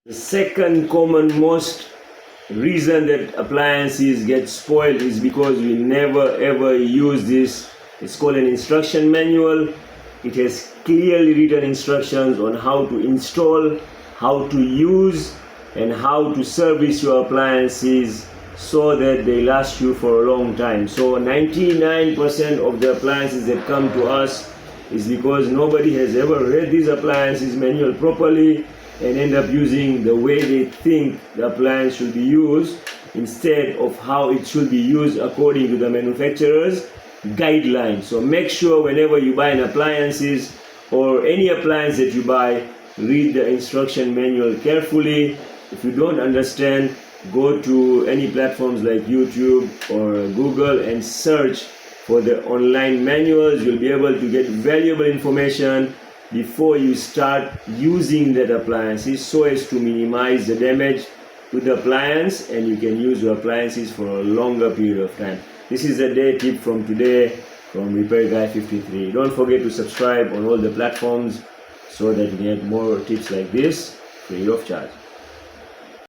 The second common most reason that appliances get spoiled is because we never ever use this. It's called an instruction manual. It has clearly written instructions on how to install, how to use, and how to service your appliances so that they last you for a long time. So 99% of the appliances that come to us is because nobody has ever read these appliances manual properly and end up using the way they think the appliance should be used instead of how it should be used according to the manufacturer's guidelines. So make sure whenever you buy an appliances or any appliance that you buy, read the instruction manual carefully. If you don't understand, go to any platforms like YouTube or Google and search for the online manuals. You'll be able to get valuable information before you start using that appliances so as to minimize the damage to the appliance, and you can use your appliances for a longer period of time. This is a day tip from today from Repair Guy 53. Don't forget to subscribe on all the platforms so that you get more tips like this free of charge.